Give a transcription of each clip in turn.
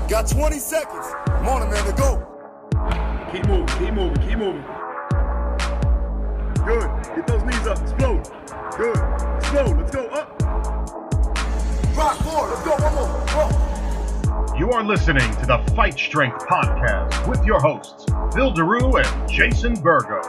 Got 20 seconds. Come on, Amanda, go. Keep moving. Good. Get those knees up. Explode. Good. Explode. Let's go. Up. Rock forward. Let's go. One more. Go. You are listening to the Fight Strength Podcast with your hosts, Phil Daru and Jason Burgos.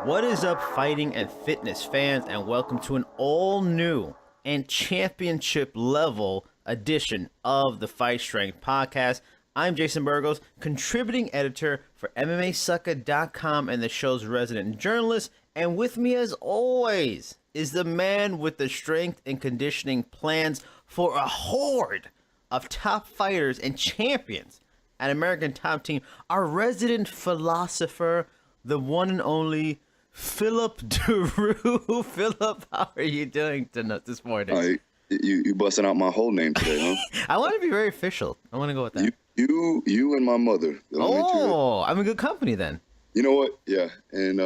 What is up, fighting and fitness fans, and welcome to an all-new and championship-level edition of the Fight Strength Podcast. I'm Jason Burgos, contributing editor for MMAsucker.com and the show's resident journalist, and with me, as always, is the man with the strength and conditioning plans for a horde of top fighters and champions at American Top Team, our resident philosopher, the one and only Philip Daru. Philip, how are you doing this morning? You busting out my whole name today, huh? I want to be very official. I want to go with that. You and my mother. Oh, I'm in good company then. You know what? Yeah, and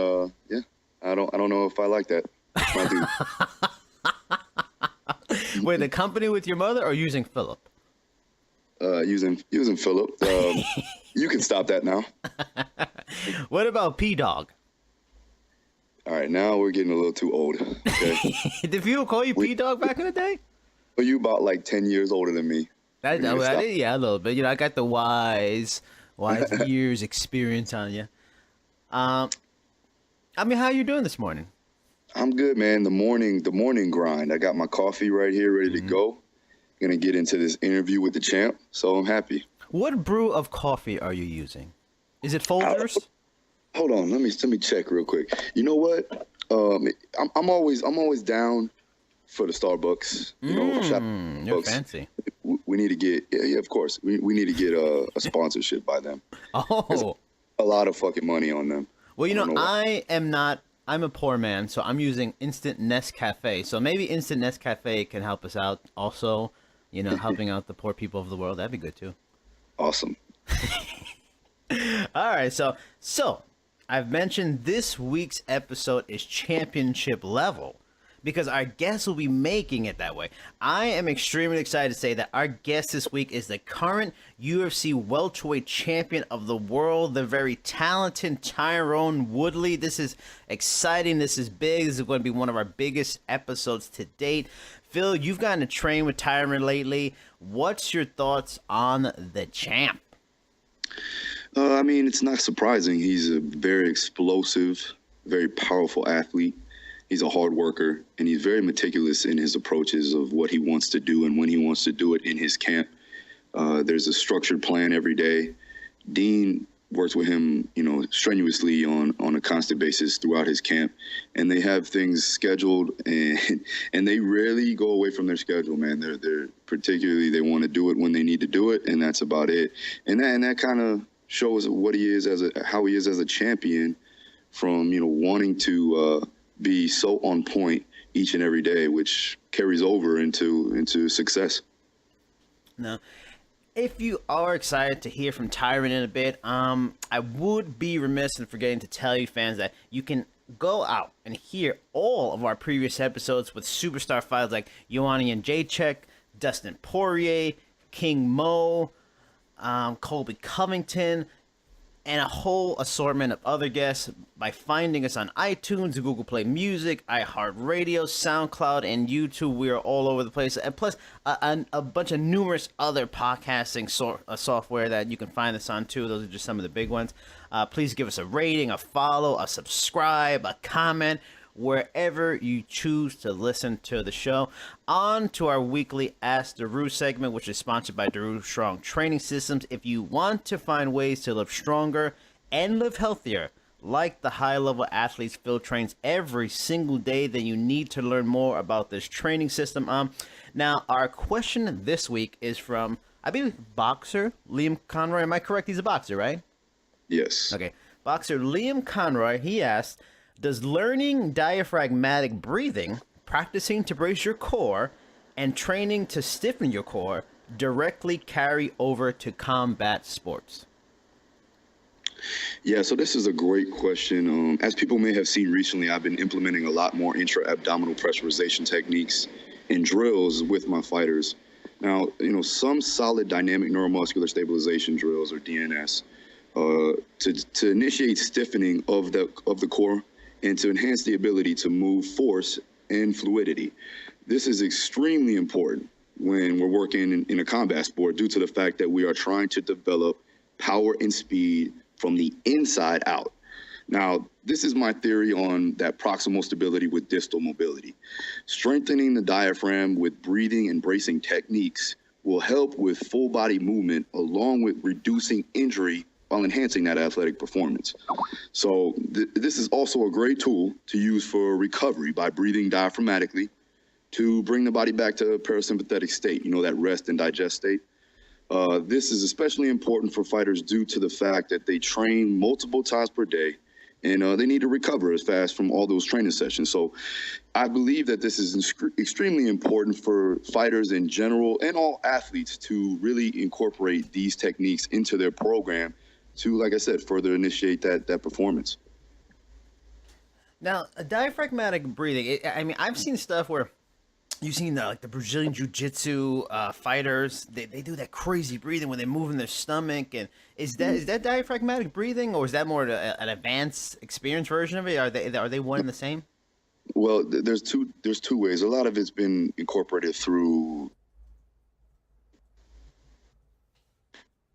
yeah, I don't know if I like that. Wait, the company with your mother or using Philip? Using Philip. You can stop that now. What about P-Dog? All right, now we're getting a little too old. Okay. Did people call you P-Dog back in the day? Well, you about like 10 years older than me. Yeah, a little bit. You know, I got the wise years experience on you. I mean, how are you doing this morning? I'm good, man. The morning grind. I got my coffee right here, ready to go. Gonna get into this interview with the champ, so I'm happy. What brew of coffee are you using? Is it Folgers? Hold on, let me check real quick. You know what? I'm always down for the Starbucks. You know, you're fancy. We need to get of course. We need to get a sponsorship by them. Oh, there's a lot of fucking money on them. Well, you know, I'm a poor man, so I'm using Instant Nescafe. So maybe Instant Nescafe can help us out also, you know, helping out the poor people of the world. That'd be good too. Awesome. All right, so I've mentioned this week's episode is championship level because our guest will be making it that way. I am extremely excited to say that our guest this week is the current UFC Welterweight Champion of the world, the very talented Tyron Woodley. This is exciting. This is big. This is going to be one of our biggest episodes to date. Phil, you've gotten to train with Tyron lately. What's your thoughts on the champ? I mean, it's not surprising. He's a very explosive, very powerful athlete. He's a hard worker, and he's very meticulous in his approaches of what he wants to do and when he wants to do it in his camp. There's a structured plan every day. Dean works with him, you know, strenuously on a constant basis throughout his camp, and they have things scheduled, and they rarely go away from their schedule, man. They're particularly, they want to do it when they need to do it, and that's about it. And that kind of shows what he is how he is as a champion, from, you know, wanting to be so on point each and every day, which carries over into success. Now, if you are excited to hear from Tyron in a bit, I would be remiss in forgetting to tell you fans that you can go out and hear all of our previous episodes with superstar fighters like Joanna Jacek, Dustin Poirier, King Mo, Colby Covington, and a whole assortment of other guests by finding us on iTunes, Google Play Music, iHeartRadio, SoundCloud, and YouTube. We are all over the place. And plus, a bunch of numerous other podcasting software that you can find us on, too. Those are just some of the big ones. Please give us a rating, a follow, a subscribe, a comment, wherever you choose to listen to the show. On to our weekly Ask Daru segment, which is sponsored by Daru Strong Training Systems. If you want to find ways to live stronger and live healthier, like the high-level athletes Phil trains every single day, then you need to learn more about this training system. Now, our question this week is from, I believe, boxer Liam Conroy. Am I correct? He's a boxer, right? Yes. Okay. Boxer Liam Conroy, he asked, does learning diaphragmatic breathing, practicing to brace your core, and training to stiffen your core directly carry over to combat sports? Yeah, so this is a great question. As people may have seen recently, I've been implementing a lot more intra-abdominal pressurization techniques and drills with my fighters. Now, some solid dynamic neuromuscular stabilization drills, or DNS, to initiate stiffening of the core and to enhance the ability to move force and fluidity. This is extremely important when we're working in a combat sport due to the fact that we are trying to develop power and speed from the inside out. Now, this is my theory on that proximal stability with distal mobility. Strengthening the diaphragm with breathing and bracing techniques will help with full body movement along with reducing injury while enhancing that athletic performance. So this is also a great tool to use for recovery by breathing diaphragmatically to bring the body back to a parasympathetic state, that rest and digest state. This is especially important for fighters due to the fact that they train multiple times per day and they need to recover as fast from all those training sessions. So I believe that this is extremely important for fighters in general and all athletes to really incorporate these techniques into their program to, like I said, further initiate that performance. Now, diaphragmatic breathing, I've seen stuff where you've seen the Brazilian Jiu-Jitsu fighters, they do that crazy breathing when they move in their stomach. And is that diaphragmatic breathing, or is that more an advanced experience version of it? Are they one and the same? Well, there's two ways. A lot of it's been incorporated through.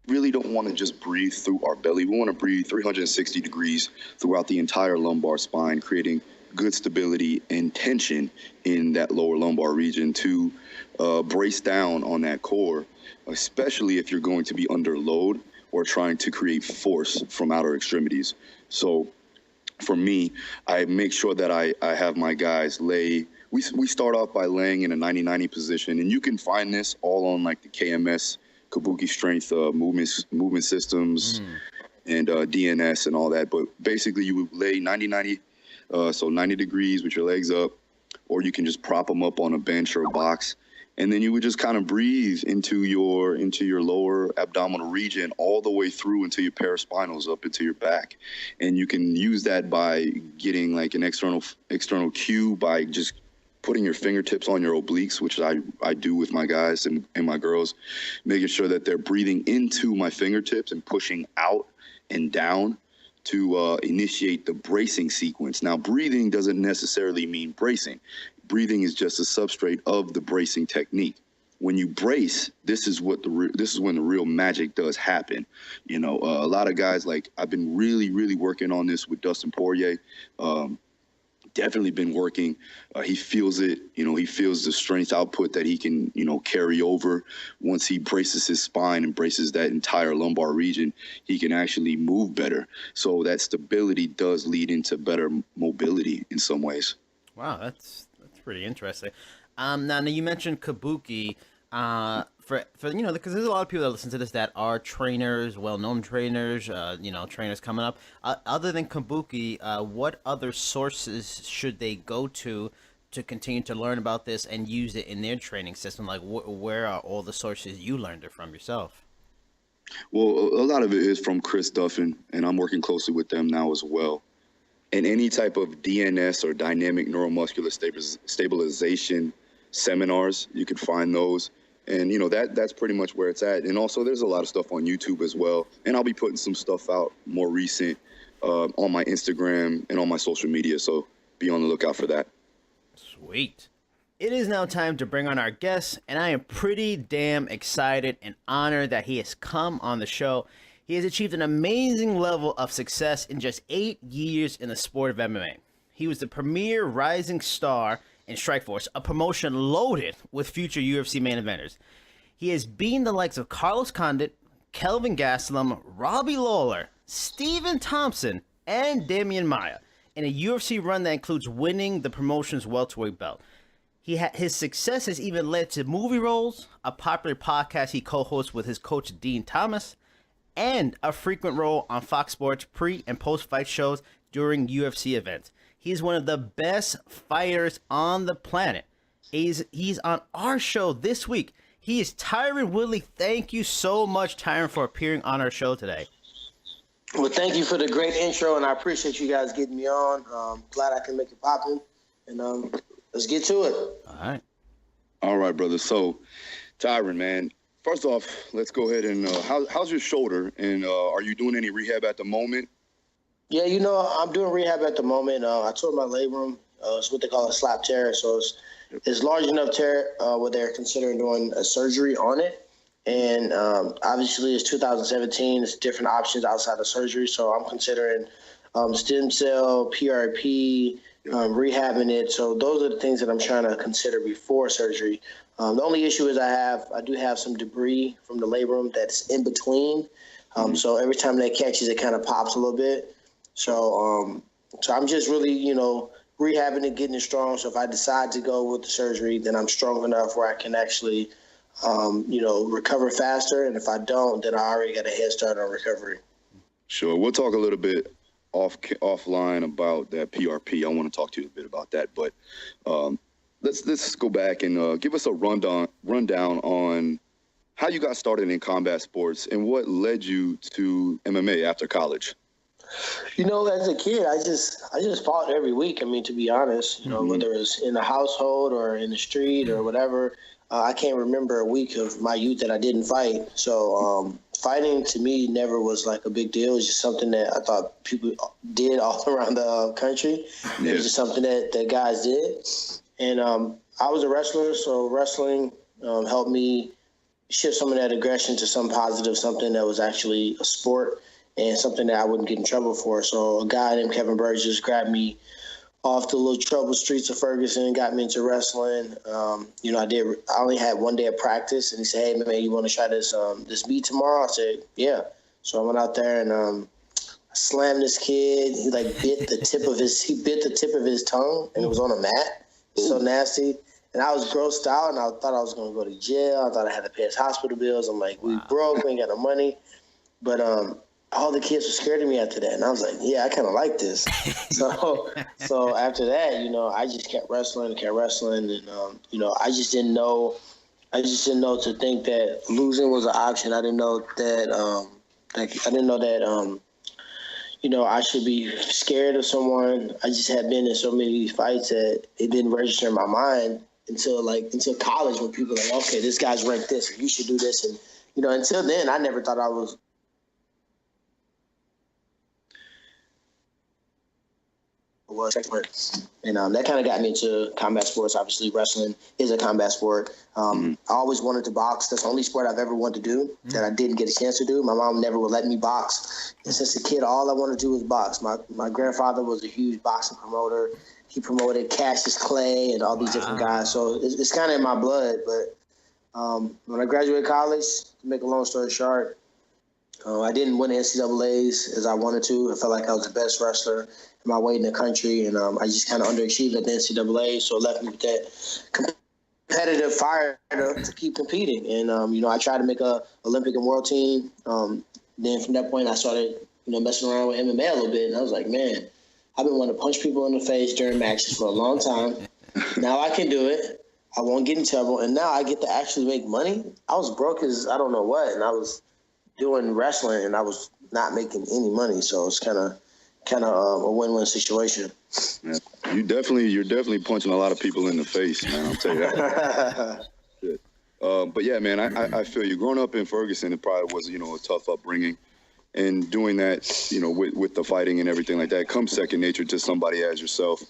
Really don't want to just breathe through our belly. We want to breathe 360 degrees throughout the entire lumbar spine, creating good stability and tension in that lower lumbar region to brace down on that core, especially if you're going to be under load or trying to create force from outer extremities. So for me, I make sure that I have my guys lay. We start off by laying in a 90-90 position, and you can find this all on like the KMS, Kabuki Strength movement systems and DNS and all that. But basically you would lay 90-90, so 90 degrees with your legs up, or you can just prop them up on a bench or a box. And then you would just kind of breathe into your lower abdominal region all the way through into your paraspinals up into your back. And you can use that by getting like an external cue by just putting your fingertips on your obliques, which I do with my guys and my girls, making sure that they're breathing into my fingertips and pushing out and down to initiate the bracing sequence. Now, breathing doesn't necessarily mean bracing. Breathing is just a substrate of the bracing technique. When you brace, this is when the real magic does happen. A lot of guys, like I've been really, really working on this with Dustin Poirier. Definitely been working. He feels it. He feels the strength output that he can, carry over. Once he braces his spine and braces that entire lumbar region, he can actually move better. So that stability does lead into better mobility in some ways. Wow, that's pretty interesting. Now you mentioned Kabuki. For because there's a lot of people that listen to this that are trainers, well-known trainers, trainers coming up. Other than Kabuki, what other sources should they go to continue to learn about this and use it in their training system? Like, where are all the sources you learned it from yourself? Well, a lot of it is from Chris Duffin, and I'm working closely with them now as well. And any type of DNS or dynamic neuromuscular stabilization seminars, you can find those. And, that's pretty much where it's at. And also there's a lot of stuff on YouTube as well. And I'll be putting some stuff out more recent on my Instagram and on my social media. So be on the lookout for that. Sweet. It is now time to bring on our guest, and I am pretty damn excited and honored that he has come on the show. He has achieved an amazing level of success in just 8 years in the sport of MMA. He was the premier rising star in Strikeforce, a promotion loaded with future UFC main eventers. He has beaten the likes of Carlos Condit, Kelvin Gastelum, Robbie Lawler, Stephen Thompson, and Damian Maia in a UFC run that includes winning the promotion's welterweight belt. His success has even led to movie roles, a popular podcast he co-hosts with his coach Dean Thomas, and a frequent role on Fox Sports pre- and post-fight shows during UFC events. He's one of the best fighters on the planet. He's on our show this week. He is Tyron Woodley. Thank you so much, Tyron, for appearing on our show today. Well, thank you for the great intro, and I appreciate you guys getting me on. Glad I can make it poppin', and let's get to it. All right. All right, brother. So Tyron, man. First off, let's go ahead and how's your shoulder? And are you doing any rehab at the moment? Yeah, I'm doing rehab at the moment. I tore my labrum. It's what they call a slap tear. So it's large enough tear where they're considering doing a surgery on it. And obviously it's 2017. It's different options outside of surgery. So I'm considering stem cell, PRP, rehabbing it. So those are the things that I'm trying to consider before surgery. The only issue is I do have some debris from the labrum that's in between. So every time that catches, it kind of pops a little bit. So I'm just really, rehabbing it, getting it strong. So if I decide to go with the surgery, then I'm strong enough where I can actually, recover faster. And if I don't, then I already got a head start on recovery. Sure. We'll talk a little bit offline about that PRP. I want to talk to you a bit about that. But let's go back and give us a rundown on how you got started in combat sports and what led you to MMA after college. As a kid, I just fought every week. I mean, to be honest, whether it's in the household or in the street or whatever, I can't remember a week of my youth that I didn't fight. So fighting to me never was like a big deal. It was just something that I thought people did all around the country. It was just something that guys did. And I was a wrestler, so wrestling helped me shift some of that aggression to some positive, something that was actually a sport and something that I wouldn't get in trouble for. So a guy named Kevin Burgos grabbed me off the little troubled streets of Ferguson, got me into wrestling. I only had one day of practice, and he said, "Hey man, you want to try this meet tomorrow?" I said, "Yeah." So I went out there and I slammed this kid. He bit the tip of his tongue, and it was on a mat. So nasty. And I was grossed out, and I thought I was going to go to jail. I thought I had to pay his hospital bills. I'm like, we broke, we ain't got no money. But all the kids were scared of me after that. And I was like, yeah, I kind of like this. So after that, I just kept wrestling. And, I just didn't know to think that losing was an option. I didn't know that, I should be scared of someone. I just had been in so many fights that it didn't register in my mind until college, when people were like, okay, this guy's ranked this, and you should do this. And, until then, I never thought I was. And that kind of got me into combat sports. Obviously, wrestling is a combat sport. I always wanted to box. That's the only sport I've ever wanted to do that I didn't get a chance to do. My mom never would let me box. And since a kid, all I wanted to do was box. My grandfather was a huge boxing promoter. He promoted Cassius Clay and all these different guys. So it's kind of in my blood. But when I graduated college, to make a long story short, I didn't win the NCAAs as I wanted to. I felt like I was the best wrestler in my weight in the country, and I just kind of underachieved at the NCAA, so it left me with that competitive fire to keep competing. And, I tried to make a Olympic and world team. Then from that point, I started, messing around with MMA a little bit, and I was like, man, I've been wanting to punch people in the face during matches for a long time. Now I can do it. I won't get in trouble, and now I get to actually make money. I was broke as I don't know what, and I was doing wrestling, and I was not making any money, so it's kind of a win-win situation. Yeah. You're definitely punching a lot of people in the face, man. I'll tell you that. But yeah, man, I feel you. Growing up in Ferguson, it probably was, a tough upbringing, and doing that, with the fighting and everything like that comes second nature to somebody as yourself,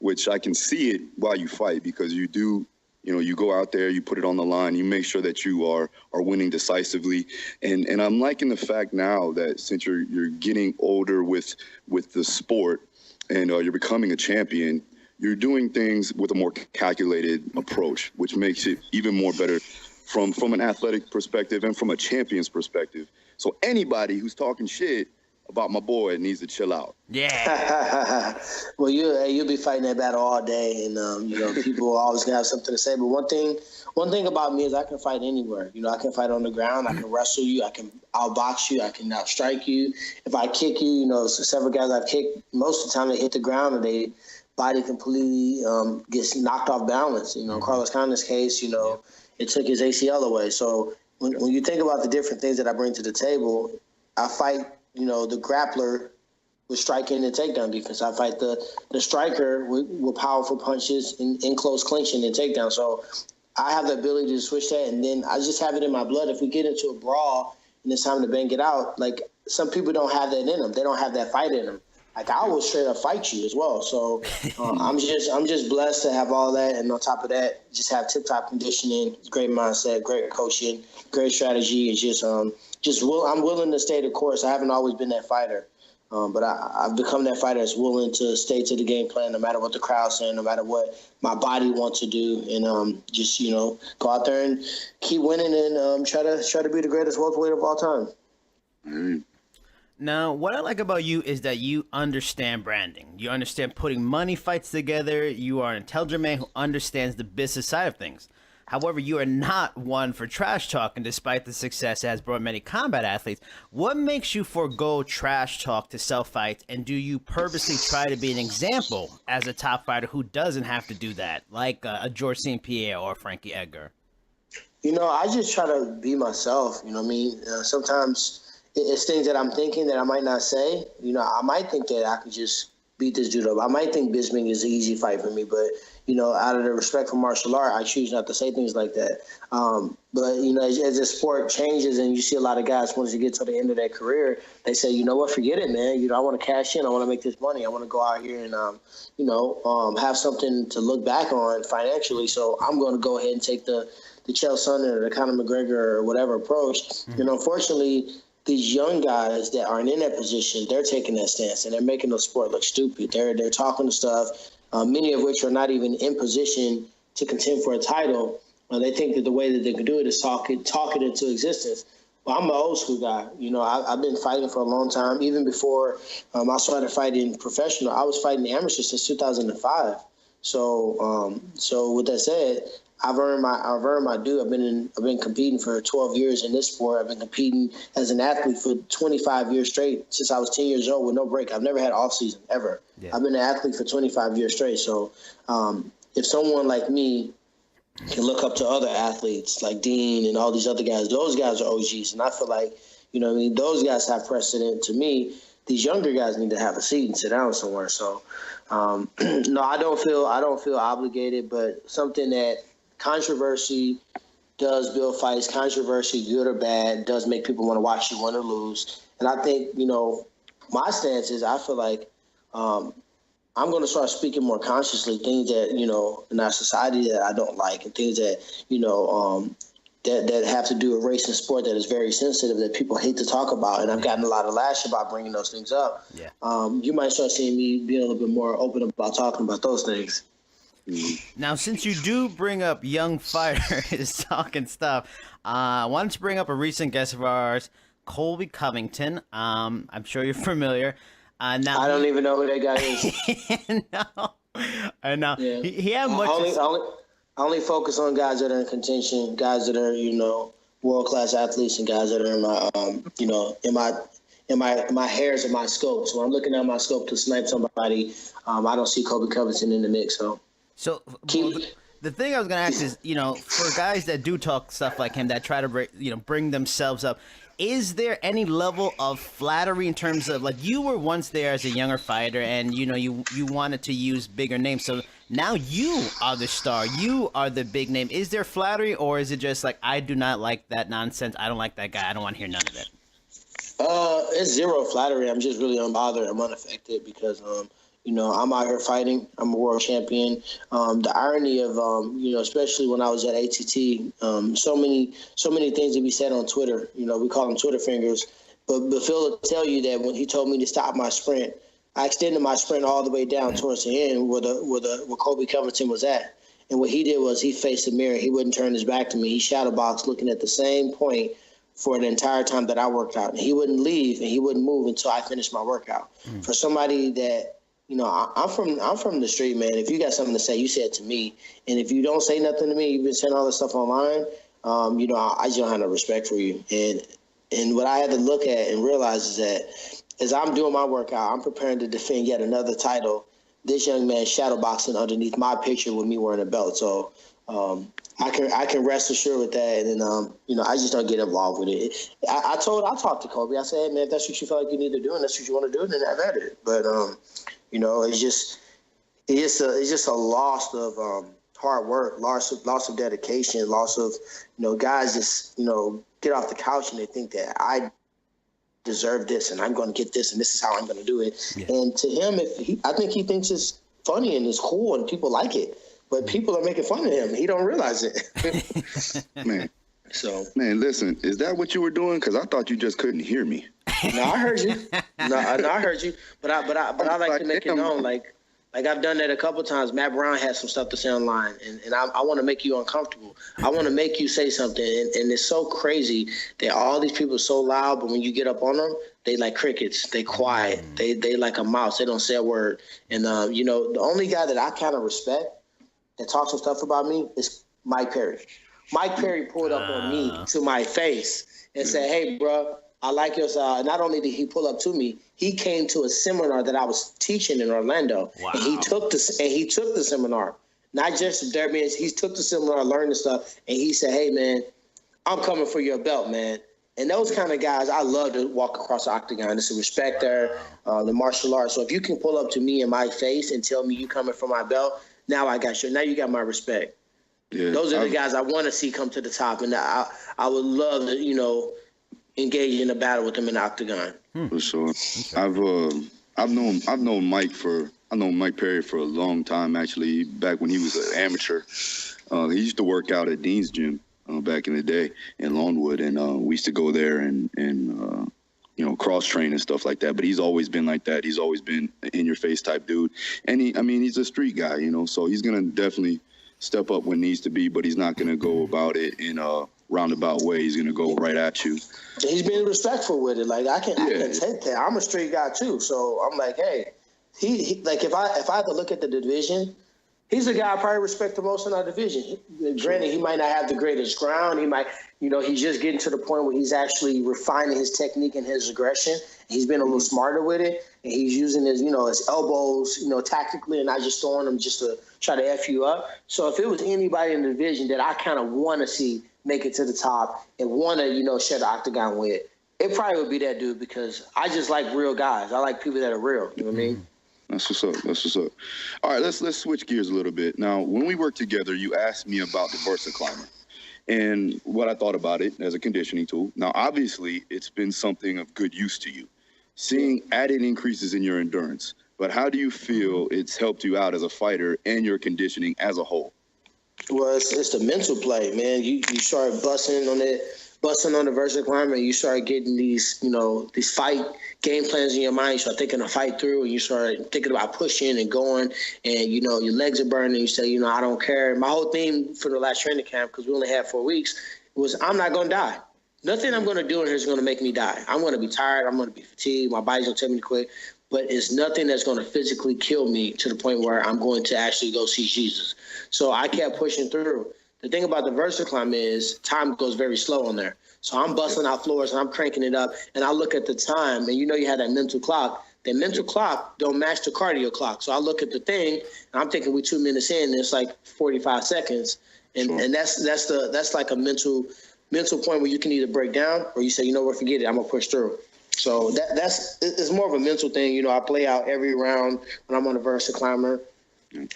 which I can see it while you fight, because you do. You go out there, you put it on the line, you make sure that you are winning decisively. And I'm liking the fact now that since you're getting older with the sport and you're becoming a champion, you're doing things with a more calculated approach, which makes it even more better from an athletic perspective and from a champion's perspective. So anybody who's talking shit about my boy needs to chill out. Yeah. Well, you'll be fighting that battle all day, and people always gonna have something to say. But one thing about me is I can fight anywhere. I can fight on the ground. I can wrestle you. I can outbox you. I can outstrike you. If I kick you, several guys I've kicked, most of the time they hit the ground and they body completely gets knocked off balance. Carlos Condon's case, it took his ACL away. So when you think about the different things that I bring to the table, I fight. The grappler with striking and takedown defense. I fight the striker with powerful punches in close clinching and takedown. So I have the ability to switch that, and then I just have it in my blood. If we get into a brawl and it's time to bang it out, like some people don't have that in them. They don't have that fight in them. Like I will straight up fight you as well. So I'm just blessed to have all that, and on top of that, just have tip top conditioning, great mindset, great coaching, great strategy. It's just I'm willing to stay the course. I haven't always been that fighter, but I've become that fighter that's willing to stay to the game plan, no matter what the crowd's saying, no matter what my body wants to do, and just go out there and keep winning and try to be the greatest welterweight of all time. Mm-hmm. Now, what I like about you is that you understand branding. You understand putting money fights together. You are an intelligent man who understands the business side of things. However, you are not one for trash talk, and despite the success it has brought many combat athletes, what makes you forego trash talk to sell fights, and do you purposely try to be an example as a top fighter who doesn't have to do that, like a George St. Pierre or Frankie Edgar? I just try to be myself. You know what I mean? Sometimes it's things that I'm thinking that I might not say. I might think that I could just beat this dude up. I might think Bisping is an easy fight for me, but, out of the respect for martial art, I choose not to say things like that. But, as the sport changes and you see a lot of guys, once you get to the end of their career, they say, you know what, forget it, man. I want to cash in. I want to make this money. I want to go out here and, have something to look back on financially. So I'm going to go ahead and take the Chael Sonnen or the Conor McGregor or whatever approach. Mm-hmm. Unfortunately, these young guys that aren't in that position, they're taking that stance and they're making the sport look stupid. They're talking to stuff, many of which are not even in position to contend for a title. They think that the way that they can do it is talk it into existence. Well, I'm an old school guy. I've been fighting for a long time. Even before I started fighting professional, I was fighting amateur since 2005. So with that said, I've earned my due. I've been competing for 12 years in this sport. I've been competing as an athlete for 25 years straight since I was 10 years old with no break. I've never had off season ever. Yeah. I've been an athlete for 25 years straight. So if someone like me can look up to other athletes like Dean and all these other guys, those guys are OGs, and I feel like those guys have precedent. To me, these younger guys need to have a seat and sit down somewhere. So no, I don't feel obligated, but something that controversy does build fights. Controversy, good or bad, does make people want to watch you win or lose. And I think, my stance is I feel like I'm going to start speaking more consciously, things that, in our society that I don't like, and things that, that have to do with race and sport that is very sensitive that people hate to talk about. And I've gotten a lot of lash about bringing those things up. Yeah. You might start seeing me being a little bit more open about talking about those things. Now, since you do bring up young fighters talking stuff, I wanted to bring up a recent guest of ours, Colby Covington. I'm sure you're familiar. Now I don't even know who that guy is. No, I know. Yeah. He had much. I only focus on guys that are in contention, guys that are world class athletes, and guys that are in my hairs of my scope. So when I'm looking at my scope to snipe somebody, I don't see Colby Covington in the mix. So the thing I was going to ask is, for guys that do talk stuff like him, that try to bring themselves up, is there any level of flattery in terms of, like, you were once there as a younger fighter and, you wanted to use bigger names. So now you are the star. You are the big name. Is there flattery, or is it just like, I do not like that nonsense. I don't like that guy. I don't want to hear none of it. It's zero flattery. I'm just really unbothered. I'm unaffected because, I'm out here fighting. I'm a world champion. The irony of, especially when I was at ATT, so many things that we said on Twitter. We call them Twitter fingers. But Phil will tell you that when he told me to stop my sprint, I extended my sprint all the way down towards the end where Colby Covington was at. And what he did was he faced the mirror. He wouldn't turn his back to me. He shadow boxed looking at the same point for the entire time that I worked out. And he wouldn't leave and he wouldn't move until I finished my workout. For somebody that, I'm from the street, man. If you got something to say, you say it to me. And if you don't say nothing to me, you've been saying all this stuff online, I just don't have no respect for you. And what I had to look at and realize is that as I'm doing my workout, I'm preparing to defend yet another title. This young man shadowboxing underneath my picture with me wearing a belt. So I can rest assured with that. And then, I just don't get involved with it. I talked to Colby. I said, hey, man, if that's what you feel like you need to do and that's what you want to do, then have at it. But, it's just a loss of hard work, loss of dedication, loss of, guys just, get off the couch and they think that I deserve this and I'm going to get this and this is how I'm going to do it. Yeah. And to him, I think he thinks it's funny and it's cool and people like it, but people are making fun of him. He don't realize it. Man. So, man, listen, is that what you were doing? Because I thought you just couldn't hear me. No, I heard you. No, I heard you. But I like to make it known, like I've done that a couple of times. Matt Brown has some stuff to say online, and I want to make you uncomfortable. I want to make you say something, and it's so crazy that all these people are so loud, but when you get up on them, they like crickets. They quiet. They like a mouse. They don't say a word. And the only guy that I kind of respect that talks some stuff about me is Mike Perry. Mike Perry pulled up on me to my face and said, "Hey, bro, I like your style." Not only did he pull up to me, he came to a seminar that I was teaching in Orlando. Wow. And he took the seminar. Not just there means he took the seminar, learned the stuff, and he said, "Hey, man, I'm coming for your belt, man." And those kind of guys, I love to walk across the octagon. There's a respect there, the martial arts. So if you can pull up to me in my face and tell me you coming for my belt, now you got my respect. Yeah, those are the guys I want to see come to the top, and I would love to, engage in a battle with them in the octagon. For sure. I've known Mike Perry for a long time, actually, back when he was an amateur. He used to work out at Dean's Gym back in the day in Longwood, and we used to go there and cross train and stuff like that. But he's always been like that. He's always been an in your face type dude, and he's a street guy, so he's gonna definitely step up when needs to be, but he's not gonna go about it in a roundabout way. He's gonna go right at you. He's being respectful with it. Like I can take that. I'm a street guy too, so I'm like, hey, he like if I had to look at the division, he's the guy I probably respect the most in our division. Granted, he might not have the greatest ground. He might, he's just getting to the point where he's actually refining his technique and his aggression. He's been a little smarter with it, and he's using his, his elbows, tactically, and not just throwing them just to try to F you up. So if it was anybody in the division that I kind of want to see make it to the top and want to, share the octagon with, it probably would be that dude, because I just like real guys. I like people that are real. You know what I mean? That's what's up. All right, let's switch gears a little bit. Now, when we worked together, you asked me about the VersaClimber and what I thought about it as a conditioning tool. Now, obviously, it's been something of good use to you, seeing added increases in your endurance. But how do you feel it's helped you out as a fighter and your conditioning as a whole? Well, it's the mental play, man. You start busting on the VersaClimber, and you start getting these, these fight game plans in your mind. You start thinking a fight through, and you start thinking about pushing and going, and, your legs are burning. You say, I don't care. My whole theme for the last training camp, because we only had 4 weeks, was I'm not going to die. Nothing I'm going to do in here is going to make me die. I'm going to be tired. I'm going to be fatigued. My body's going to tell me to quit. But it's nothing that's going to physically kill me to the point where I'm going to actually go see Jesus. So I kept pushing through. The thing about the VersaClimber is time goes very slow on there. So I'm busting out floors and I'm cranking it up. And I look at the time, and you have that mental clock. That mental clock don't match the cardio clock. So I look at the thing, and I'm thinking we're 2 minutes in, and it's like 45 seconds. And that's like a mental point where you can either break down or you say, forget it, I'm going to push through. So it's more of a mental thing. I play out every round when I'm on the VersaClimber.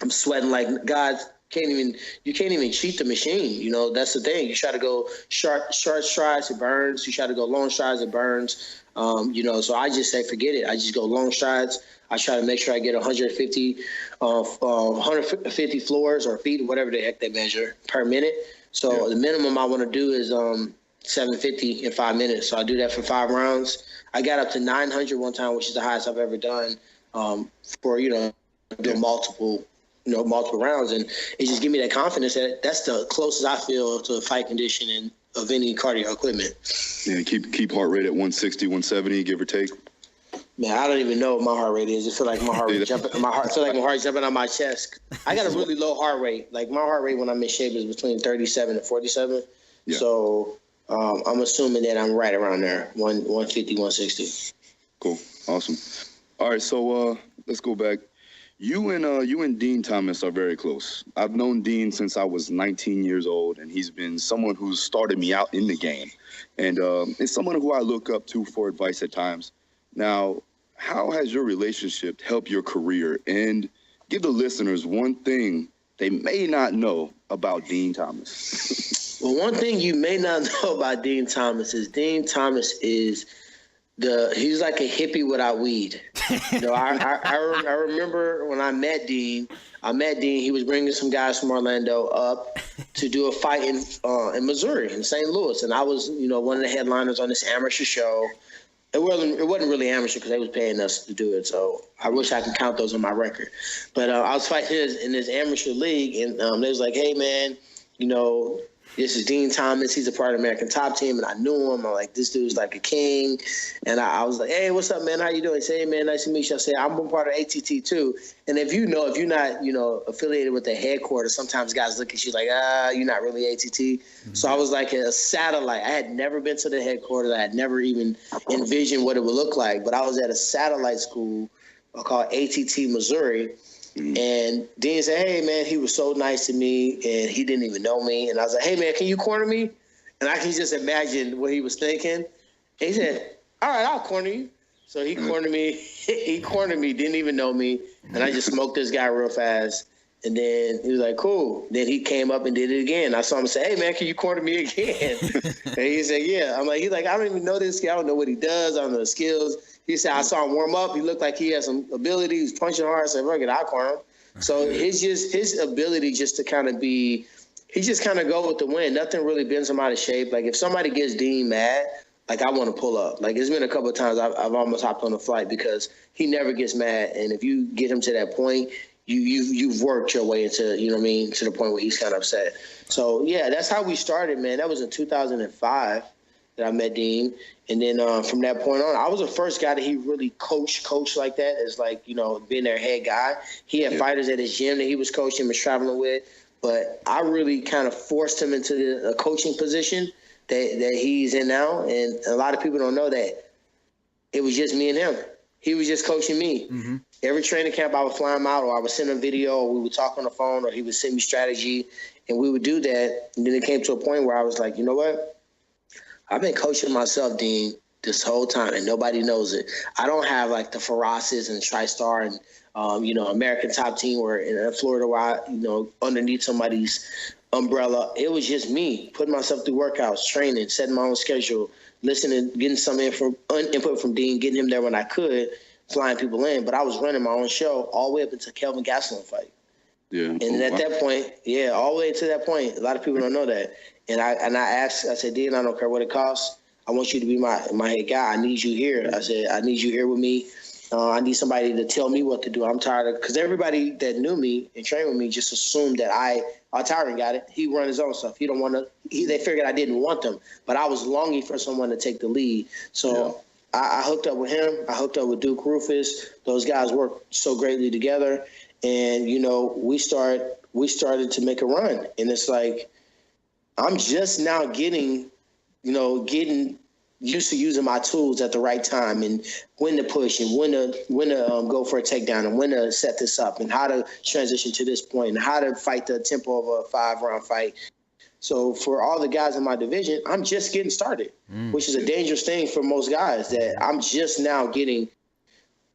I'm sweating like God. You can't even cheat the machine. That's the thing. You try to go short strides, it burns. You try to go long strides, it burns. So I just say, forget it. I just go long strides. I try to make sure I get 150 floors or feet, whatever the heck they measure per minute. So the minimum I want to do is 750 in 5 minutes. So I do that for 5 rounds. I got up to 900 one time, which is the highest I've ever done for, doing multiple rounds. And it just give me that confidence that that's the closest I feel to fight conditioning of any cardio equipment. Yeah, keep heart rate at 160, 170, give or take. Man, I don't even know what my heart rate is. It feel like my heart rate jumping. My heart's jumping on my chest. I got a really low heart rate. Like my heart rate when I'm in shape is between 37 and 47. Yeah. So I'm assuming that I'm right around there, 150, 160. Cool, awesome. All right, so let's go back. You and Dean Thomas are very close. I've known Dean since I was 19 years old, and he's been someone who's started me out in the game, and it's someone who I look up to for advice at times. Now, how has your relationship helped your career? And give the listeners one thing they may not know about Dean Thomas? Well, one thing you may not know about Dean Thomas is he's like a hippie without weed. I remember when I met Dean. He was bringing some guys from Orlando up to do a fight in Missouri, in St. Louis, and I was, one of the headliners on this amateur show. It wasn't really amateur because they was paying us to do it, so I wish I could count those on my record. But I was fighting in this amateur league, and they was like, "Hey, man, this is Dean Thomas. He's a part of the American Top Team," and I knew him. I'm like, this dude's like a king. And I was like, "Hey, what's up, man? How you doing?" He said, "Hey, man, nice to meet you." I said, "I'm a part of ATT too." And if you're not, affiliated with the headquarters, sometimes guys look at you like, you're not really ATT. Mm-hmm. So I was like a satellite. I had never been to the headquarters. I had never even envisioned what it would look like. But I was at a satellite school called ATT Missouri. Mm-hmm. And Dean said, "Hey, man," he was so nice to me, and he didn't even know me. And I was like, "Hey, man, can you corner me?" And I can just imagine what he was thinking. And he said, "All right, I'll corner you." So he cornered me. He cornered me, didn't even know me. And I just smoked this guy real fast. And then he was like, "Cool." Then he came up and did it again. I saw him say, "Hey, man, can you corner me again?" And he said, "Yeah." He's like, "I don't even know this guy. I don't know what he does. I don't know the skills." He said, "I saw him warm up. He looked like he had some ability. He was punching hard." I said, "Fuck it, I'll corner him." So his ability just to kind of he just kind of go with the wind. Nothing really bends him out of shape. Like if somebody gets Dean mad, like I want to pull up. Like it's been a couple of times I've almost hopped on a flight because he never gets mad. And if you get him to that point, you've worked your way into, to the point where he's kind of upset. So yeah, that's how we started, man. That was in 2005 that I met Dean. And then from that point on, I was the first guy that he really coached like that, as like, being their head guy. He had fighters at his gym that he was coaching, was traveling with. But I really kind of forced him into the coaching position that he's in now. And a lot of people don't know that it was just me and him. He was just coaching me. Mm-hmm. Every training camp, I would fly him out, or I would send him video, or we would talk on the phone, or he would send me strategy, and we would do that. And then it came to a point where I was like, you know what? I've been coaching myself, Dean, this whole time, and nobody knows it. I don't have like the Ferozes and TriStar and American Top Team or in Florida where I, underneath somebody's umbrella. It was just me putting myself through workouts, training, setting my own schedule, listening, getting some input from Dean, getting him there when I could, flying people in. But I was running my own show all the way up until Kelvin Gastelum fight. Yeah. And at that point, all the way to that point, a lot of people don't know that. And I said, "Dean, I don't care what it costs. I want you to be my head guy. I need you here." I said, "I need you here with me. I need somebody to tell me what to do. I'm tired of," because everybody that knew me and trained with me just assumed that Tyron got it. He run his own stuff. He don't want to. They figured I didn't want them, but I was longing for someone to take the lead. So I hooked up with him. I hooked up with Duke Rufus. Those guys worked so greatly together, and we started to make a run. And it's like I'm just now getting used to using my tools at the right time, and when to push and when to go for a takedown and when to set this up and how to transition to this point and how to fight the tempo of a 5-round fight. So for all the guys in my division, I'm just getting started, which is a dangerous thing for most guys, that I'm just now getting,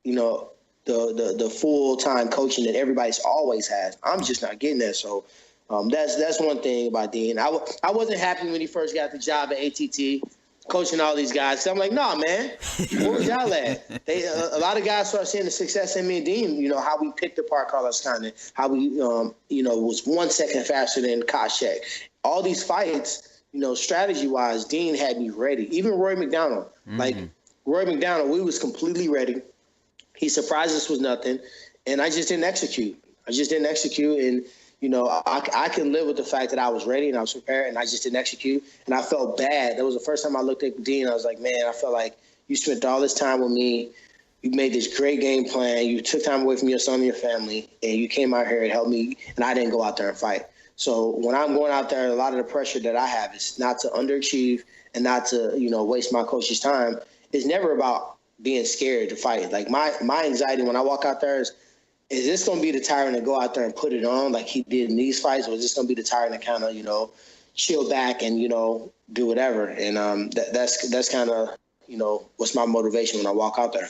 the full-time coaching that everybody's always has. I'm just not getting that. So that's one thing about Dean. I wasn't happy when he first got the job at ATT, coaching all these guys. So I'm like, "Nah, man, where was y'all at?" A lot of guys started seeing the success in me and Dean. How we picked apart Carlos Condit, how we, was 1 second faster than Koscheck. All these fights, strategy-wise, Dean had me ready. Even Roy McDonald, we was completely ready. He surprised us with nothing, and I just didn't execute. And I can live with the fact that I was ready and I was prepared and I just didn't execute. And I felt bad. That was the first time I looked at Dean. I was like, man, I felt like you spent all this time with me. You made this great game plan. You took time away from your son and your family, and you came out here and helped me, and I didn't go out there and fight. So when I'm going out there, a lot of the pressure that I have is not to underachieve and not to, waste my coach's time. It's never about being scared to fight. Like my anxiety when I walk out there is this going to be the Tyron to go out there and put it on like he did in these fights, or is this going to be the Tyron to kind of, chill back and, do whatever? And that's kind of, what's my motivation when I walk out there.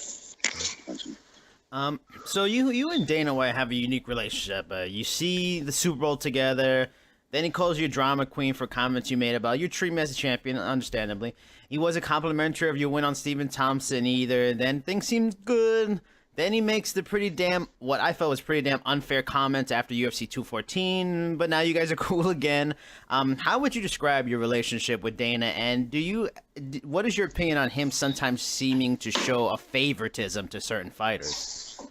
So you and Dana White have a unique relationship. You see the Super Bowl together. Then he calls you a drama queen for comments you made about you treat him as a champion, understandably. He wasn't complimentary of your win on Stephen Thompson either. Then things seemed good. Then he makes the what I felt was pretty damn unfair comments after UFC 214. But now you guys are cool again. How would you describe your relationship with Dana? And what is your opinion on him sometimes seeming to show a favoritism to certain fighters?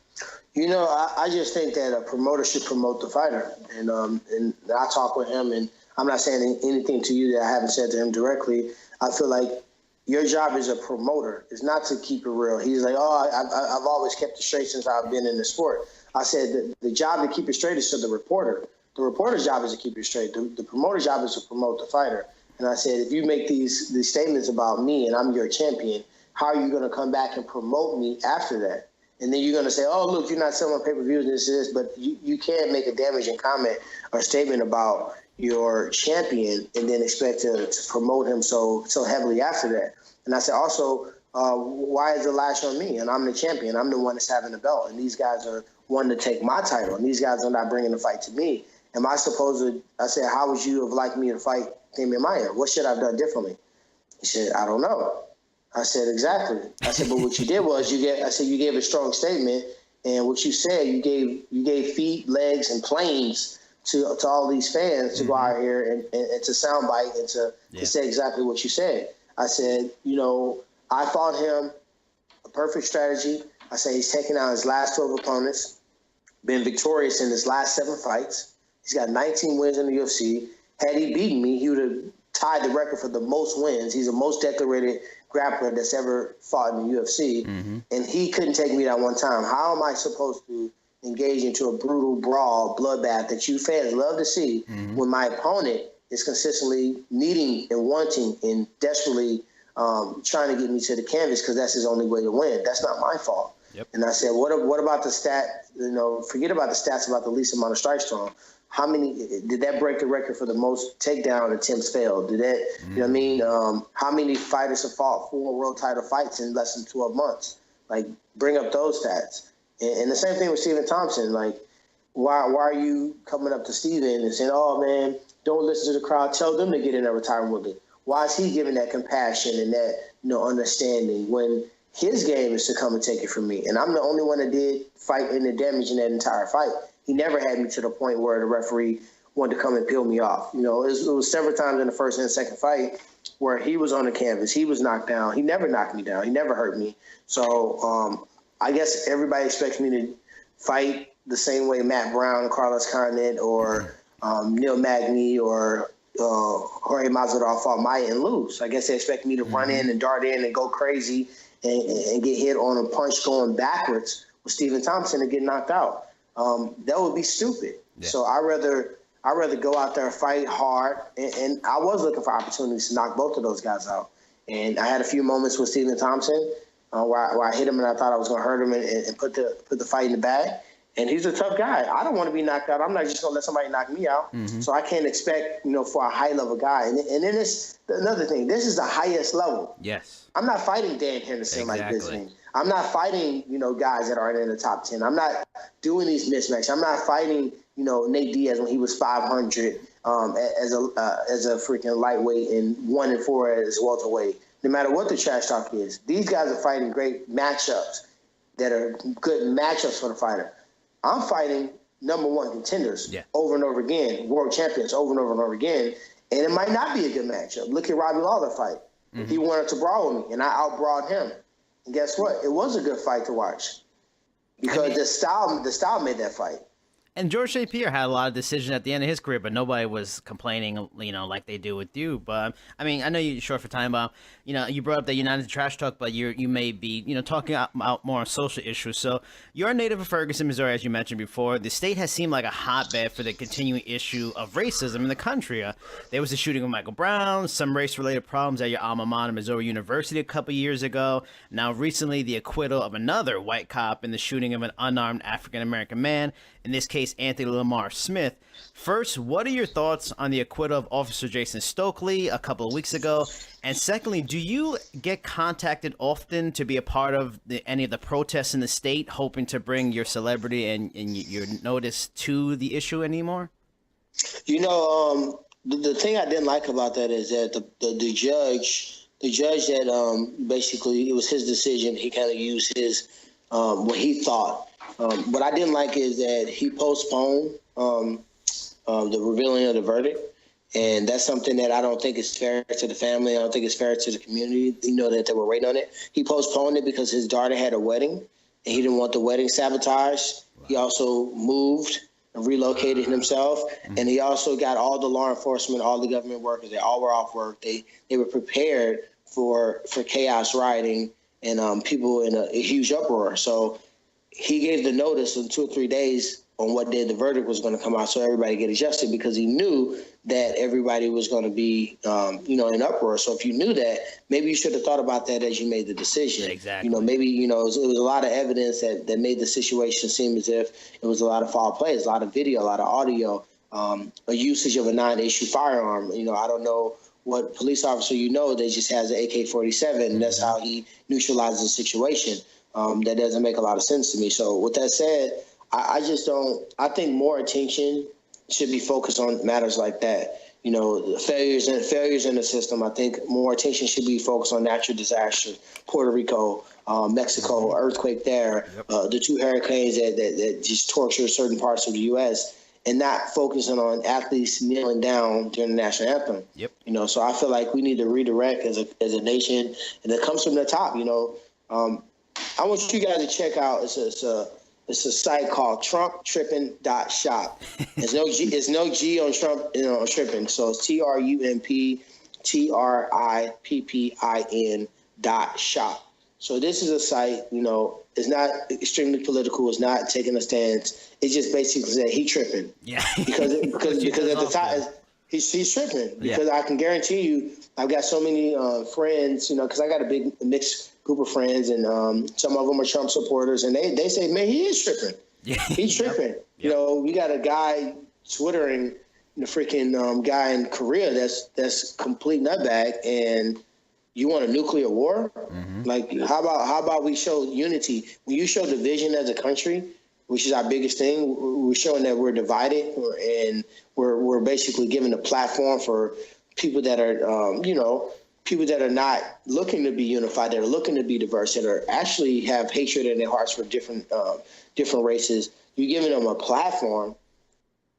I just think that a promoter should promote the fighter. And I talk with him, and I'm not saying anything to you that I haven't said to him directly. I feel like your job as a promoter is not to keep it real. He's like, I've always kept it straight since I've been in the sport. I said the job to keep it straight is to the reporter. The reporter's job is to keep it straight. The promoter's job is to promote the fighter. And I said, if you make these statements about me and I'm your champion, how are you going to come back and promote me after that? And then you're going to say, oh, look, you're not selling pay-per-views and this, but you can't make a damaging comment or statement about your champion and then expect to promote him so heavily after that. And I said, also, why is the lash on me? And I'm the champion. I'm the one that's having the belt. And these guys are wanting to take my title. And these guys are not bringing the fight to me. Am I supposed to, I said, how would you have liked me to fight Damian Maia? What should I have done differently? He said, I don't know. I said, exactly. I said, but what you did was you gave a strong statement, and what you said, you gave feet, legs, and planes to all these fans to go out here and to soundbite and to say exactly what you said. I said, I fought him a perfect strategy. I said he's taken out his last 12 opponents, been victorious in his last 7 fights. He's got 19 wins in the UFC. Had he beaten me, he would have tied the record for the most wins. He's the most decorated grappler that's ever fought in the UFC, and he couldn't take me that one time. How am I supposed to engage into a brutal brawl, bloodbath that you fans love to see when my opponent is consistently needing and wanting and desperately trying to get me to the canvas because that's his only way to win? That's not my fault. Yep. And I said, what about the stat? Forget about the stats about the least amount of strikes thrown. How many did that break the record for the most takedown attempts failed? Did that, you know what I mean? How many fighters have fought 4 world title fights in less than 12 months? Like, bring up those stats. And the same thing with Stephen Thompson. Like, why are you coming up to Stephen and saying, oh, man, don't listen to the crowd. Tell them to get in there with Tyron Woodley. Why is he giving that compassion and that, understanding when his game is to come and take it from me? And I'm the only one that did fight any damage in that entire fight. He never had me to the point where the referee wanted to come and peel me off. It was several times in the first and second fight where he was on the canvas. He was knocked down. He never knocked me down. He never hurt me. So I guess everybody expects me to fight the same way Matt Brown and Carlos Condit or Neil Magny or Jorge Masvidal fought Maia and lose. I guess they expect me to run in and dart in and go crazy and get hit on a punch going backwards with Stephen Thompson and get knocked out. That would be stupid. Yeah. So I rather go out there and fight hard. And I was looking for opportunities to knock both of those guys out. And I had a few moments with Stephen Thompson where I hit him and I thought I was going to hurt him and put the fight in the bag. And he's a tough guy. I don't want to be knocked out. I'm not just going to let somebody knock me out. So I can't expect, for a high-level guy. And then it's another thing. This is the highest level. Yes. I'm not fighting Dan Henderson like this. I'm not fighting, guys that aren't in the top 10. I'm not doing these mismatches. I'm not fighting, Nate Diaz when he was 500 as a freaking lightweight and 1-4 as welterweight. No matter what the trash talk is, these guys are fighting great matchups that are good matchups for the fighter. I'm fighting number 1 contenders over and over again, world champions over and over and over again, and it might not be a good matchup. Look at Robbie Lawler fight. He wanted to brawl with me, and I outbrawled him. And guess what? It was a good fight to watch because the style made that fight. And George St. Pierre had a lot of decisions at the end of his career, but nobody was complaining, like they do with you. But I mean, I know you're short for time, but you brought up that you're not into trash talk, but you may be, talking out more on social issues. So you're a native of Ferguson, Missouri, as you mentioned before. The state has seemed like a hotbed for the continuing issue of racism in the country. There was the shooting of Michael Brown, some race-related problems at your alma mater, Missouri University, a couple years ago. Now, recently, the acquittal of another white cop in the shooting of an unarmed African-American man. in this case, Anthony Lamar Smith. First, what are your thoughts on the acquittal of Officer Jason Stokely a couple of weeks ago? And secondly, do you get contacted often to be a part of any of the protests in the state, hoping to bring your celebrity and your notice to the issue anymore? You know, the thing I didn't like about that is that the judge that basically it was his decision. He kind of used his what he thought. What I didn't like is that he postponed the revealing of the verdict. And that's something that I don't think is fair to the family. I don't think it's fair to the community, that they were waiting on it. He postponed it because his daughter had a wedding, and he didn't want the wedding sabotaged. Wow. He also moved and relocated himself, and he also got all the law enforcement, all the government workers. They all were off work. They were prepared for chaos rioting and people in a huge uproar. So he gave the notice in 2 or 3 days on what day the verdict was going to come out, so everybody get adjusted, because he knew that everybody was going to be, in uproar. So if you knew that, maybe you should have thought about that as you made the decision. Exactly. Maybe, it was a lot of evidence that made the situation seem as if it was a lot of foul plays, a lot of video, a lot of audio, a usage of a non-issue firearm. I don't know what police officer that just has an AK-47, and that's how he neutralizes the situation. That doesn't make a lot of sense to me. So with that said, I just don't. I think more attention should be focused on matters like that. Failures in the system. I think more attention should be focused on natural disasters. Puerto Rico, Mexico, earthquake there, the 2 hurricanes that just torture certain parts of the U.S., and not focusing on athletes kneeling down during the national anthem. Yep. So I feel like we need to redirect as a nation, and it comes from the top. I want you guys to check out. It's a site called TrumpTrippin.shop. There's no G on Trump, on tripping. So it's TrumpTrippin.shop. So this is a site, it's not extremely political. It's not taking a stance. It's just basically that he tripping. Yeah. because at the time he's tripping. Because I can guarantee you, I've got so many friends, because I got a big mixed group of friends, and some of them are Trump supporters, and they say, man, he is tripping. Yeah. He's tripping. Yep. We got a guy twittering the freaking guy in Korea that's complete nutbag, and you want a nuclear war? Mm-hmm. Like, how about we show unity? When you show division as a country, which is our biggest thing, we're showing that we're divided, and we're basically giving a platform for people that are, people that are not looking to be unified, that are looking to be diverse, that are actually have hatred in their hearts for different races. You're giving them a platform,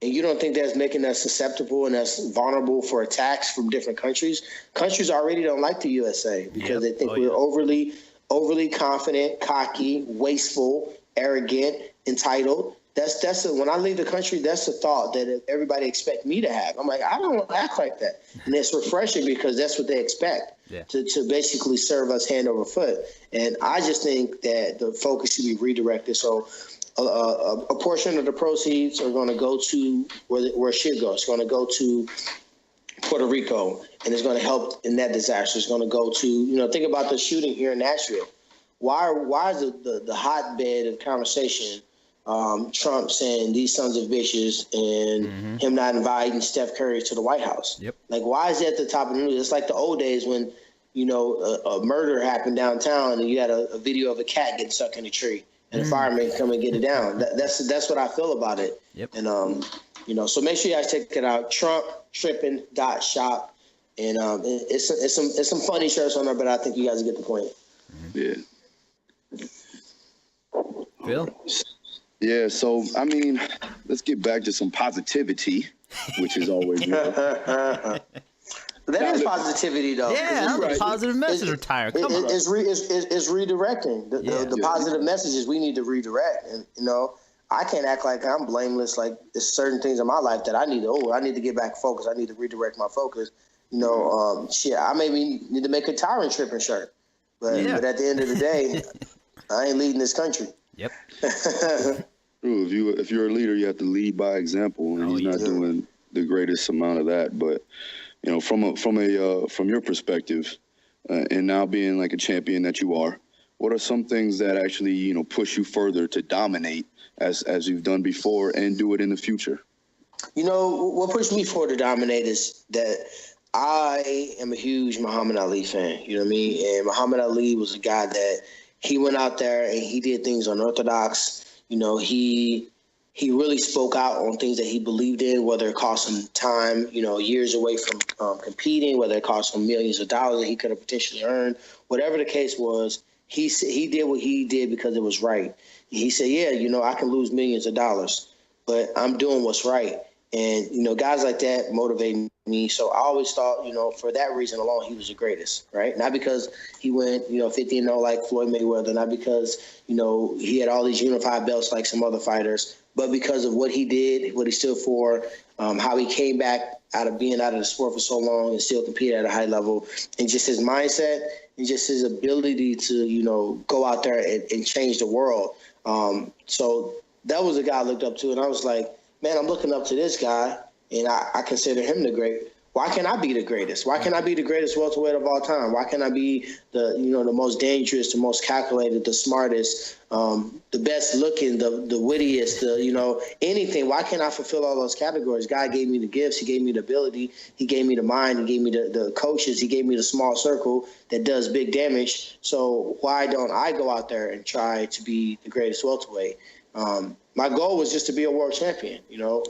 and you don't think that's making us susceptible and us vulnerable for attacks from different countries? Countries already don't like the USA because they think we're overly confident, cocky, wasteful, arrogant, entitled. That's when I leave the country, that's the thought that everybody expects me to have. I'm like, I don't act like that. And it's refreshing because that's what they expect, to basically serve us hand over foot. And I just think that the focus should be redirected. So a portion of the proceeds are going to go to where it should go. It's going to go to Puerto Rico, and it's going to help in that disaster. It's going to go to, think about the shooting here in Nashville. Why is the hotbed of conversation Trump saying these sons of bitches and him not inviting Steph Curry to the White House? Yep. Like, why is that at the top of the news? It's like the old days when, a murder happened downtown and you had a video of a cat getting stuck in a tree and the fireman come and get it down. That's what I feel about it. Yep. And, so make sure you guys check it out, TrumpTrippin.shop. And it's some funny shirts on there, but I think you guys get the point. Yeah. Phil? Yeah, so, let's get back to some positivity, which is always good. That is positivity, though. Yeah, that's a positive message, Tyron. Come on. It's redirecting. The positive messages we need to redirect. And, I can't act like I'm blameless. Like, there's certain things in my life that I need to get back focused. I need to redirect my focus. I maybe need to make a Tyron tripping shirt. But at the end of the day, I ain't leading this country. Yep. True. If you're a leader, you have to lead by example, and he's not doing the greatest amount of that. But from your perspective, and now being like a champion that you are, What are some things that actually, push you further to dominate as you've done before and do it in the future? What pushed me forward to dominate is that I am a huge Muhammad Ali fan. You know what I mean? And Muhammad Ali was a guy that he went out there and he did things unorthodox. He really spoke out on things that he believed in, whether it cost him time, years away from competing, whether it cost him millions of dollars that he could have potentially earned. Whatever the case was, he did what he did because it was right. He said, yeah, I can lose millions of dollars, but I'm doing what's right. And, guys like that motivate me. So I always thought, for that reason alone, he was the greatest, right? Not because he went, 50-0 like Floyd Mayweather, not because, he had all these unified belts like some other fighters, but because of what he did, what he stood for, how he came back out of being out of the sport for so long and still compete at a high level, and just his mindset and just his ability to, go out there and change the world. So that was a guy I looked up to, and I was like, man, I'm looking up to this guy, and I consider him the great. Why can't I be the greatest? Why can't I be the greatest welterweight of all time? Why can't I be the most dangerous, the most calculated, the smartest, the best looking, the wittiest, anything? Why can't I fulfill all those categories? God gave me the gifts. He gave me the ability. He gave me the mind. He gave me the coaches. He gave me the small circle that does big damage. So why don't I go out there and try to be the greatest welterweight? My goal was just to be a world champion.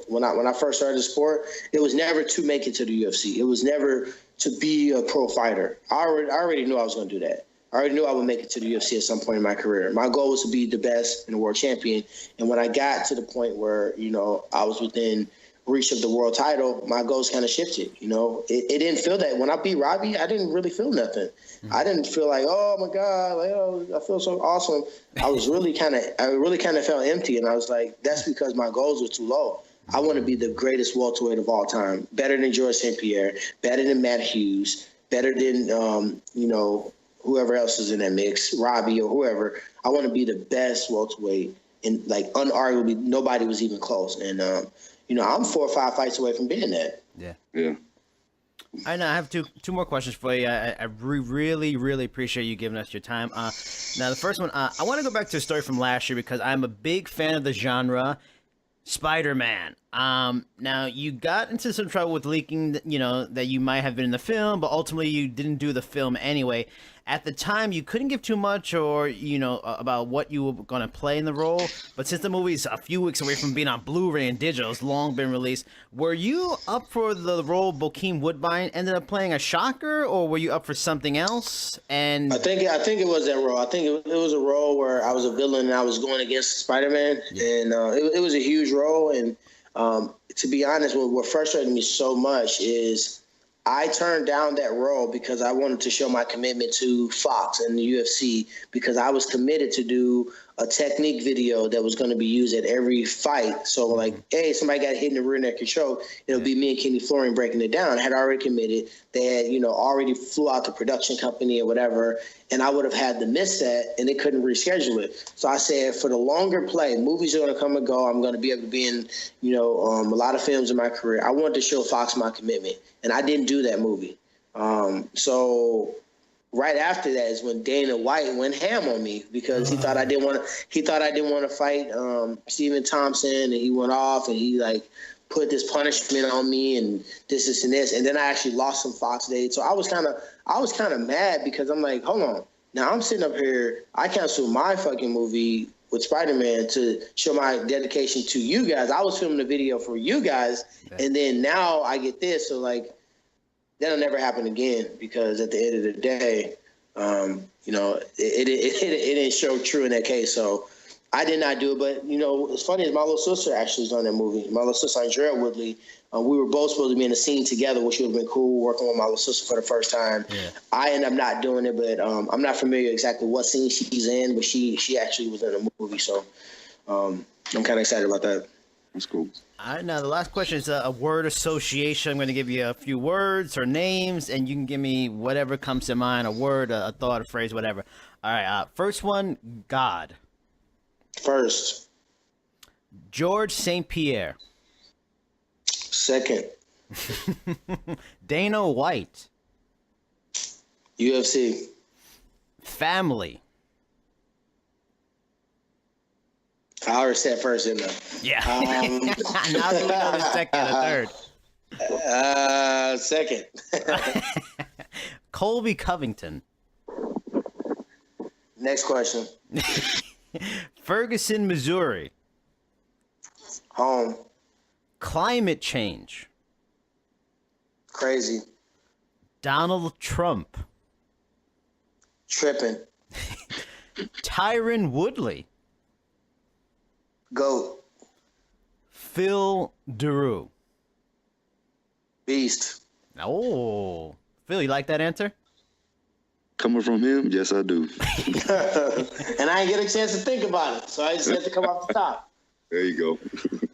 When I first started the sport, it was never to make it to the UFC. It was never to be a pro fighter. I already knew I was going to do that. I already knew I would make it to the UFC at some point in my career. My goal was to be the best and a world champion. And when I got to the point where, I was within reach of the world title, my goals kind of shifted. It didn't feel that. When I beat Robbie, I didn't really feel nothing. I didn't feel like, oh my God, I feel so awesome. I really kind of felt empty, and I was like, that's because my goals were too low. I want to be the greatest welterweight of all time, better than George St. Pierre, better than Matt Hughes, better than whoever else is in that mix, Robbie or whoever. I want to be the best welterweight, and unarguably nobody was even close. And I'm 4 or 5 fights away from being that. Yeah. I know. I have two more questions for you. I really, really appreciate you giving us your time. Now, the first one, I want to go back to a story from last year because I'm a big fan of the genre, Spider-Man. Now, you got into some trouble with leaking, that you might have been in the film, but ultimately you didn't do the film anyway. At the time, you couldn't give too much or, about what you were going to play in the role. But since the movie's a few weeks away from being on Blu-ray and digital, it's long been released, were you up for the role Bokeem Woodbine ended up playing a shocker, or were you up for something else? And I think it was that role. I think it was a role where I was a villain and I was going against Spider-Man. Yeah. And it was a huge role. And to be honest, what frustrated me so much is I turned down that role because I wanted to show my commitment to Fox and the UFC, because I was committed to do a technique video that was going to be used at every fight. So hey, somebody got hit in the rear neck and choke, it'll be me and Kenny Florian breaking it down. I had already committed. They had, already flew out the production company or whatever, and I would have had to miss that, and they couldn't reschedule it. So I said, for the longer play, movies are going to come and go. I'm going to be able to be in, a lot of films in my career. I wanted to show Fox my commitment, and I didn't do that movie. So right after that is when Dana White went ham on me because he thought I didn't want to fight Stephen Thompson, and he went off and he put this punishment on me and this and this, and then I actually lost some Fox dates. So I was kind of mad because I'm like, hold on, now I'm sitting up here, I canceled my fucking movie with Spider-Man to show my dedication to you guys. I was filming a video for you guys, and then now I get this. So that'll never happen again, because at the end of the day, it didn't show true in that case. So I did not do it. But, it's funny is my little sister actually was on that movie. My little sister, Tyron Woodley, we were both supposed to be in a scene together, which would have been cool, working with my little sister for the first time. Yeah. I ended up not doing it, but I'm not familiar exactly what scene she's in, but she actually was in the movie. So I'm kind of excited about that. That's cool. All right, now the last question is a word association. I'm going to give you a few words or names, and you can give me whatever comes to mind, a word, a thought, a phrase, whatever. All right, first one, God. First. George St. Pierre. Second. Dana White. UFC. Family. I already said first, didn't I? Yeah. Now do we know the second or third? Second. Colby Covington. Next question. Ferguson, Missouri. Home. Climate change. Crazy. Donald Trump. Tripping. Tyron Woodley. Goat. Phil Daru. Beast. Oh, Phil, you like that answer? Coming from him, yes, I do. And I didn't get a chance to think about it, so I just had to come off the top. There you go.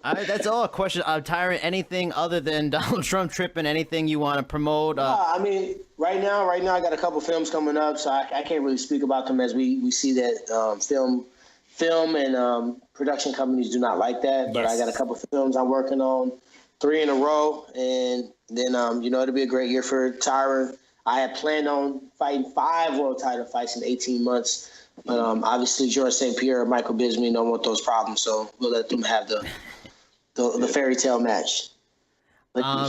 All right, that's all. A question. Tyron, anything other than Donald Trump tripping? Anything you want to promote? I mean, right now, I got a couple films coming up, so I can't really speak about them as we see that film and production companies do not like that. But Yes. I got a couple films I'm working on, 3 in a row, and then it'll be a great year for Tyron. I had planned on fighting 5 world title fights in 18 months. But obviously, George St. Pierre and Michael Bisping don't want those problems, so we'll let them have the fairy tale match.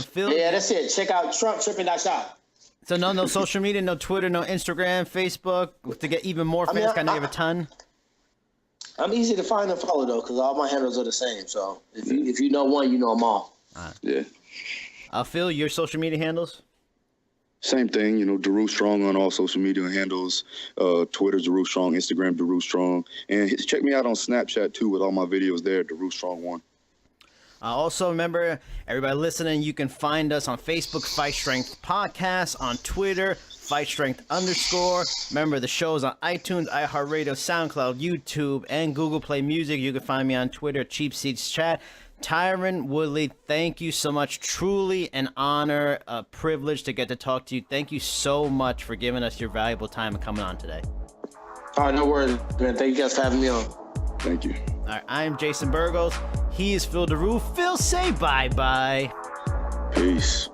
Phil, Yeah, that's it. Check out TrumpTripping.shop. So no social media, no Twitter, no Instagram, Facebook to get even more fans. I know you have a ton. I'm easy to find and follow, though, because all my handles are the same. So if you know one, you know them all. Yeah. Phil, your social media handles? Same thing, Daru Strong on all social media handles. Twitter's Daru Strong, Instagram Daru Strong. And check me out on Snapchat, too, with all my videos there, Daru Strong 1. Also, remember, everybody listening, you can find us on Facebook, Fight Strength Podcast, on Twitter, Fight Strength _. Remember, the show's on iTunes, iHeartRadio, SoundCloud, YouTube, and Google Play Music. You can find me on Twitter, Cheap Seats Chat. Tyron Woodley, thank you so much. Truly an honor, a privilege to get to talk to you. Thank you so much for giving us your valuable time and coming on today. All right, no worries, man. Thank you guys for having me on. Thank you. All right, I'm Jason Burgos. He is Phil Daru. Phil, say bye-bye. Peace.